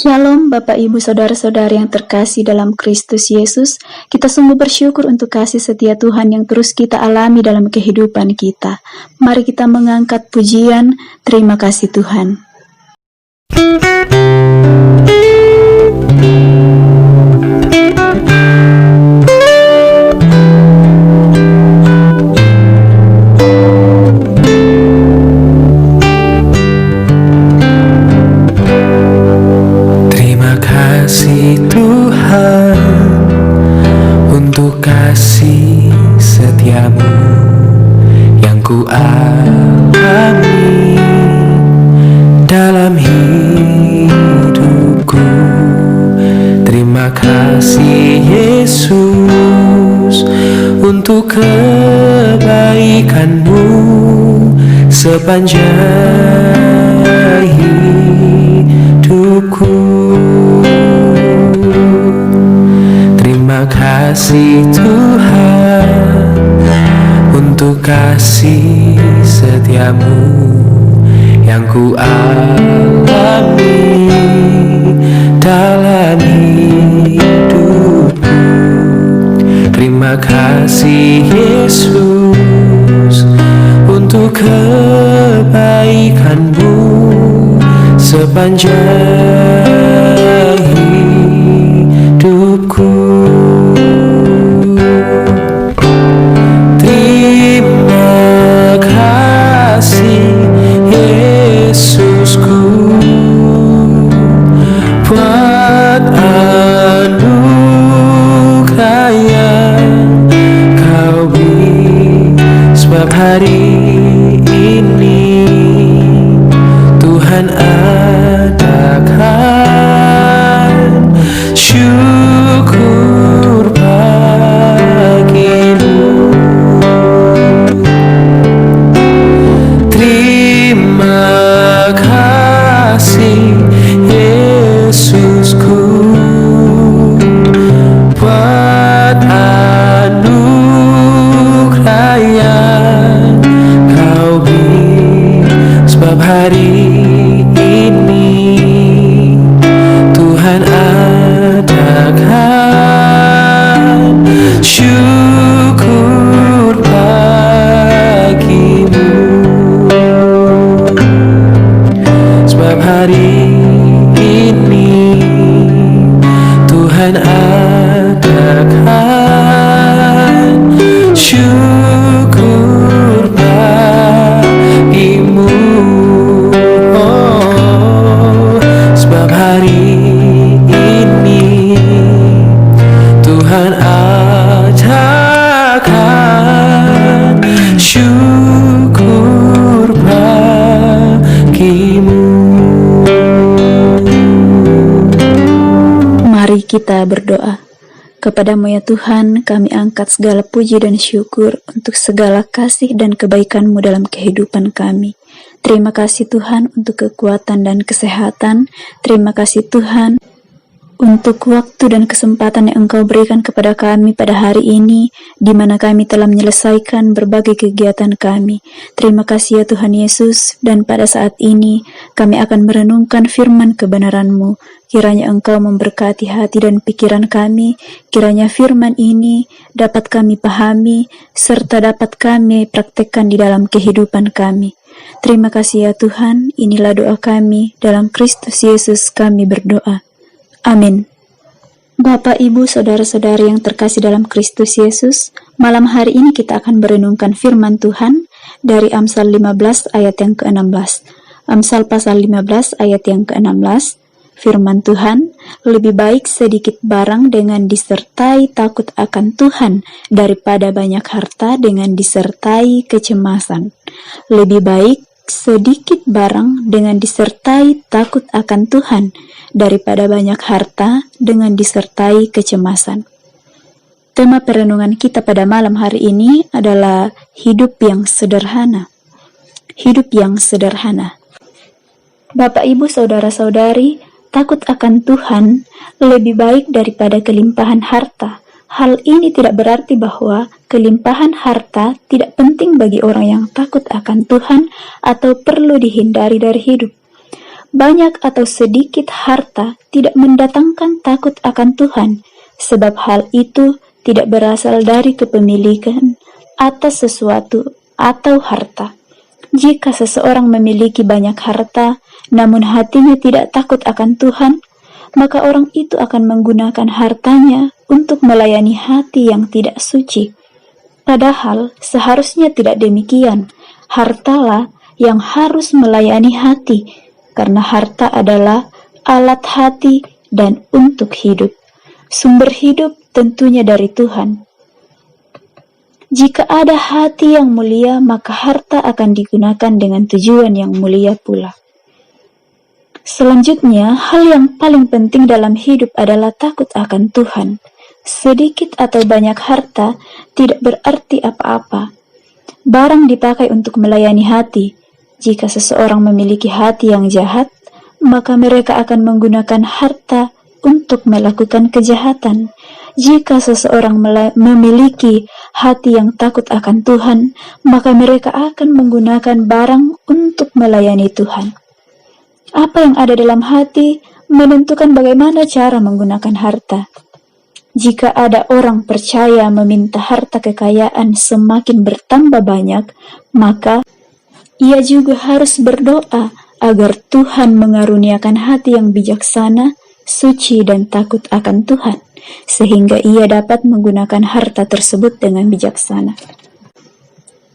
Shalom Bapak Ibu Saudara-saudari yang terkasih dalam Kristus Yesus. Kita sungguh bersyukur untuk kasih setia Tuhan yang terus kita alami dalam kehidupan kita. Mari kita mengangkat pujian, terima kasih Tuhan. Kasih setiamu yang ku alami dalam hidupku. Terima kasih Yesus untuk kebaikanmu sepanjang hidupku. Terima kasih Tuhan untuk kasih setiamu yang ku alami dalam hidupku. Terima kasih Yesus untuk kebaikanmu sepanjang hidupku. Yesusku buat anugerah yang kau beri, sebab hari ini Tuhan adakan syukur bagimu. Terima kasih Yesusku buat anugerah yang kau beri, sebab hari ini Tuhan adakan syukur bagimu. Sebab hari ini Tuhan adakan syukur bagimu. Oh, sebab hari ini Tuhan adakan syukur bagimu. Mari kita berdoa. Kepadamu ya Tuhan, kami angkat segala puji dan syukur untuk segala kasih dan kebaikan-Mu dalam kehidupan kami. Terima kasih Tuhan untuk kekuatan dan kesehatan. Terima kasih Tuhan untuk waktu dan kesempatan yang Engkau berikan kepada kami pada hari ini, di mana kami telah menyelesaikan berbagai kegiatan kami. Terima kasih ya Tuhan Yesus, dan pada saat ini kami akan merenungkan firman kebenaran-Mu. Kiranya Engkau memberkati hati dan pikiran kami, kiranya firman ini dapat kami pahami, serta dapat kami praktekkan di dalam kehidupan kami. Terima kasih ya Tuhan, inilah doa kami, dalam Kristus Yesus kami berdoa. Amin. Bapak, Ibu, Saudara-saudari yang terkasih dalam Kristus Yesus, malam hari ini kita akan merenungkan firman Tuhan dari Amsal 15 ayat yang ke-16. Amsal pasal 15 ayat yang ke-16, firman Tuhan, lebih baik sedikit barang dengan disertai takut akan Tuhan daripada banyak harta dengan disertai kecemasan. Lebih baik sedikit barang dengan disertai takut akan Tuhan daripada banyak harta dengan disertai kecemasan. Tema perenungan kita pada malam hari ini adalah hidup yang sederhana. Hidup yang sederhana. Bapak, Ibu, Saudara-saudari, takut akan Tuhan lebih baik daripada kelimpahan harta. Hal ini tidak berarti bahwa kelimpahan harta tidak penting bagi orang yang takut akan Tuhan atau perlu dihindari dari hidup. banyak atau sedikit harta tidak mendatangkan takut akan Tuhan, sebab hal itu tidak berasal dari kepemilikan atas sesuatu atau harta. Jika seseorang memiliki banyak harta, namun hatinya tidak takut akan Tuhan, maka orang itu akan menggunakan hartanya untuk melayani hati yang tidak suci. Padahal seharusnya tidak demikian. Hartalah yang harus melayani hati, karena harta adalah alat hati dan untuk hidup. Sumber hidup tentunya dari Tuhan. Jika ada hati yang mulia, maka harta akan digunakan dengan tujuan yang mulia pula. Selanjutnya, hal yang paling penting dalam hidup adalah takut akan Tuhan. Sedikit atau banyak harta tidak berarti apa-apa. Barang dipakai untuk melayani hati. Jika seseorang memiliki hati yang jahat, maka mereka akan menggunakan harta untuk melakukan kejahatan. Jika seseorang memiliki hati yang takut akan Tuhan, maka mereka akan menggunakan barang untuk melayani Tuhan. Apa yang ada dalam hati menentukan bagaimana cara menggunakan harta. Jika ada orang percaya meminta harta kekayaan semakin bertambah banyak, maka ia juga harus berdoa agar Tuhan mengaruniakan hati yang bijaksana, suci, dan takut akan Tuhan, sehingga ia dapat menggunakan harta tersebut dengan bijaksana.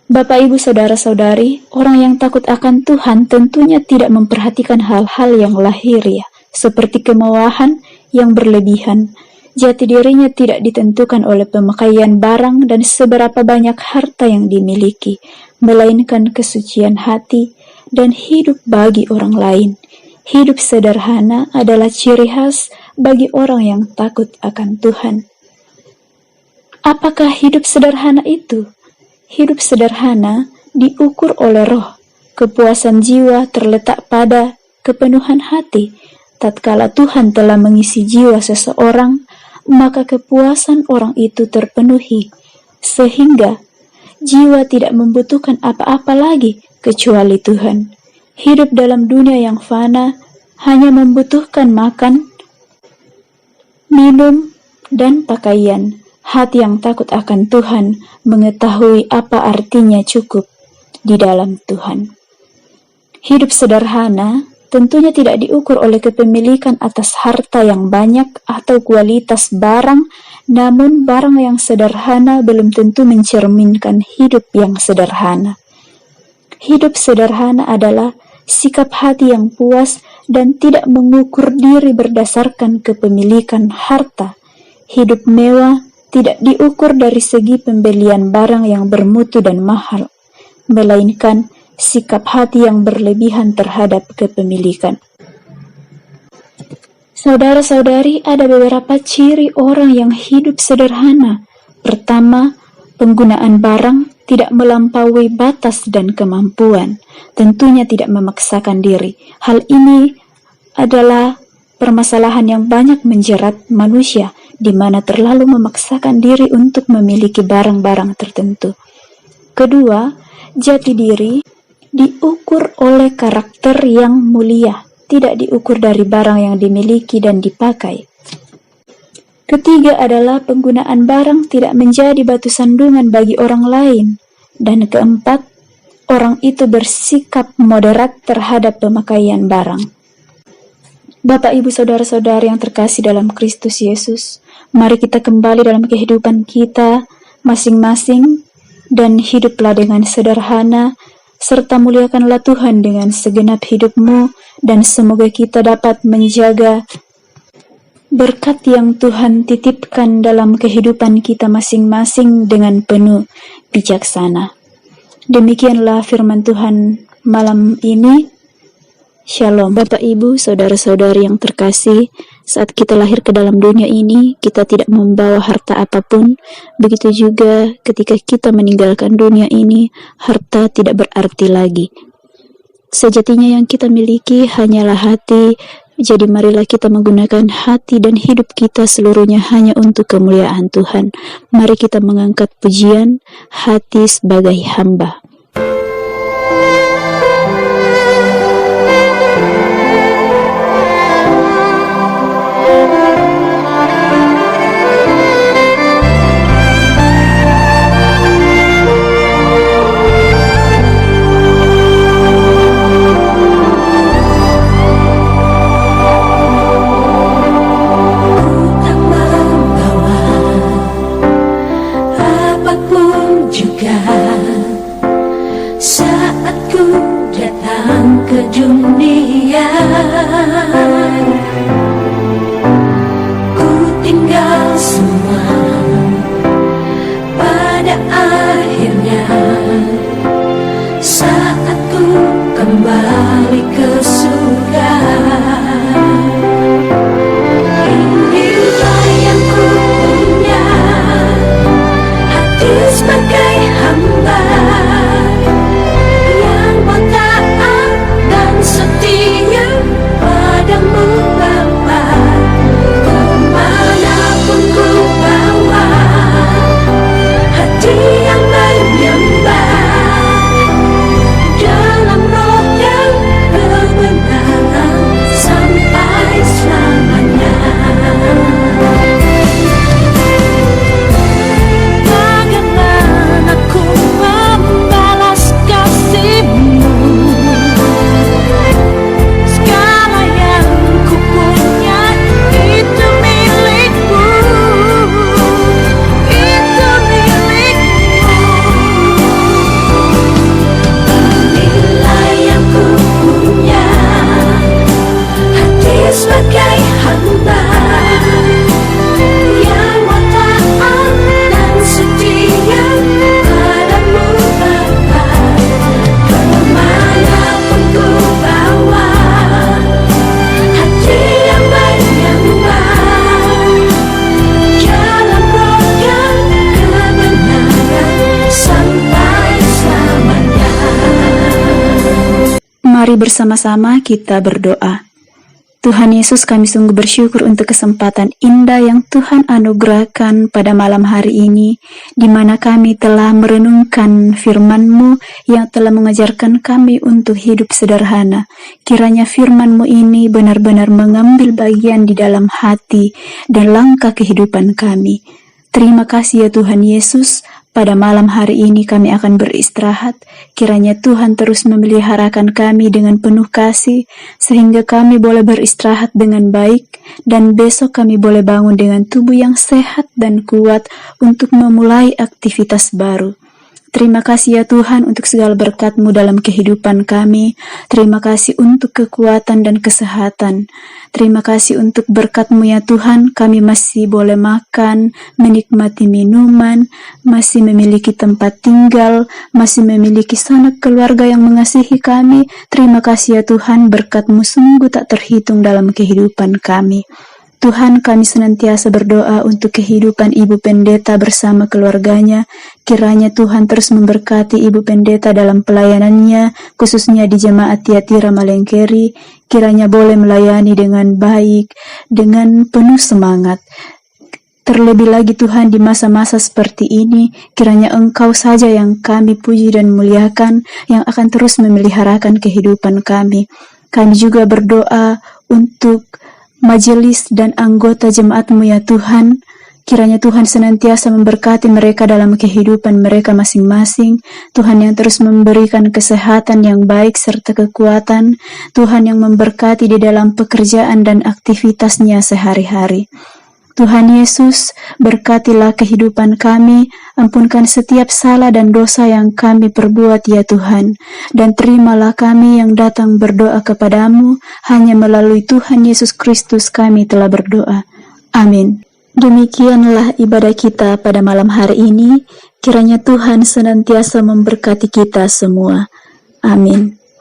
Bapak, Ibu, Saudara-saudari, orang yang takut akan Tuhan tentunya tidak memperhatikan hal-hal yang lahiriah, seperti kemewahan yang berlebihan. Jati dirinya tidak ditentukan oleh pemakaian barang dan seberapa banyak harta yang dimiliki, melainkan kesucian hati dan hidup bagi orang lain. Hidup sederhana adalah ciri khas bagi orang yang takut akan Tuhan. Apakah hidup sederhana itu? Hidup sederhana diukur oleh roh. Kepuasan jiwa terletak pada kepenuhan hati. Tatkala Tuhan telah mengisi jiwa seseorang, maka kepuasan orang itu terpenuhi, sehingga jiwa tidak membutuhkan apa-apa lagi kecuali Tuhan. Hidup dalam dunia yang fana hanya membutuhkan makan, minum, dan pakaian. Hati yang takut akan Tuhan mengetahui apa artinya cukup di dalam Tuhan. Hidup sederhana tentunya tidak diukur oleh kepemilikan atas harta yang banyak atau kualitas barang, namun barang yang sederhana belum tentu mencerminkan hidup yang sederhana. Hidup sederhana adalah sikap hati yang puas dan tidak mengukur diri berdasarkan kepemilikan harta. Hidup mewah tidak diukur dari segi pembelian barang yang bermutu dan mahal, melainkan sikap hati yang berlebihan terhadap kepemilikan. Saudara-saudari, ada beberapa ciri orang yang hidup sederhana. Pertama, penggunaan barang tidak melampaui batas dan kemampuan, tentunya tidak memaksakan diri. Hal ini adalah permasalahan yang banyak menjerat manusia, di mana terlalu memaksakan diri untuk memiliki barang-barang tertentu. Kedua, jati diri diukur oleh karakter yang mulia, tidak diukur dari barang yang dimiliki dan dipakai. Ketiga adalah penggunaan barang tidak menjadi batu sandungan bagi orang lain. Dan keempat, orang itu bersikap moderat terhadap pemakaian barang. Bapak, Ibu, Saudara-saudari yang terkasih dalam Kristus Yesus, mari kita kembali dalam kehidupan kita masing-masing dan hiduplah dengan sederhana, serta muliakanlah Tuhan dengan segenap hidupmu, dan semoga kita dapat menjaga berkat yang Tuhan titipkan dalam kehidupan kita masing-masing dengan penuh bijaksana. Demikianlah firman Tuhan malam ini. Shalom. Bapak, Ibu, Saudara-saudari yang terkasih, saat kita lahir ke dalam dunia ini, kita tidak membawa harta apapun. Begitu juga ketika kita meninggalkan dunia ini, harta tidak berarti lagi. Sejatinya yang kita miliki hanyalah hati. Jadi marilah kita menggunakan hati dan hidup kita seluruhnya hanya untuk kemuliaan Tuhan. Mari kita mengangkat pujian hati sebagai hamba. Mari bersama-sama kita berdoa. Tuhan Yesus, kami sungguh bersyukur untuk kesempatan indah yang Tuhan anugerahkan pada malam hari ini, di mana kami telah merenungkan firman-Mu yang telah mengajarkan kami untuk hidup sederhana. Kiranya firman-Mu ini benar-benar mengambil bagian di dalam hati dan langkah kehidupan kami. Terima kasih ya Tuhan Yesus, pada malam hari ini kami akan beristirahat. Kiranya Tuhan terus memeliharakan kami dengan penuh kasih, sehingga kami boleh beristirahat dengan baik, dan besok kami boleh bangun dengan tubuh yang sehat dan kuat untuk memulai aktivitas baru. Terima kasih ya Tuhan untuk segala berkat-Mu dalam kehidupan kami. Terima kasih untuk kekuatan dan kesehatan. Terima kasih untuk berkat-Mu ya Tuhan, kami masih boleh makan, menikmati minuman, masih memiliki tempat tinggal, masih memiliki sanak keluarga yang mengasihi kami. Terima kasih ya Tuhan, berkat-Mu sungguh tak terhitung dalam kehidupan kami. Tuhan, kami senantiasa berdoa untuk kehidupan Ibu Pendeta bersama keluarganya. Kiranya Tuhan terus memberkati Ibu Pendeta dalam pelayanannya, khususnya di Jemaat Tiatira Malengkeri. Kiranya boleh melayani dengan baik, dengan penuh semangat. Terlebih lagi Tuhan, di masa-masa seperti ini, kiranya Engkau saja yang kami puji dan muliakan, yang akan terus memeliharakan kehidupan kami. Kami juga berdoa untuk majelis dan anggota jemaat-Mu ya Tuhan. Kiranya Tuhan senantiasa memberkati mereka dalam kehidupan mereka masing-masing. Tuhan yang terus memberikan kesehatan yang baik serta kekuatan. Tuhan yang memberkati di dalam pekerjaan dan aktivitasnya sehari-hari. Tuhan Yesus, berkatilah kehidupan kami, ampunkan setiap salah dan dosa yang kami perbuat ya Tuhan, dan terimalah kami yang datang berdoa kepadamu, hanya melalui Tuhan Yesus Kristus kami telah berdoa. Amin. Demikianlah ibadah kita pada malam hari ini, kiranya Tuhan senantiasa memberkati kita semua. Amin.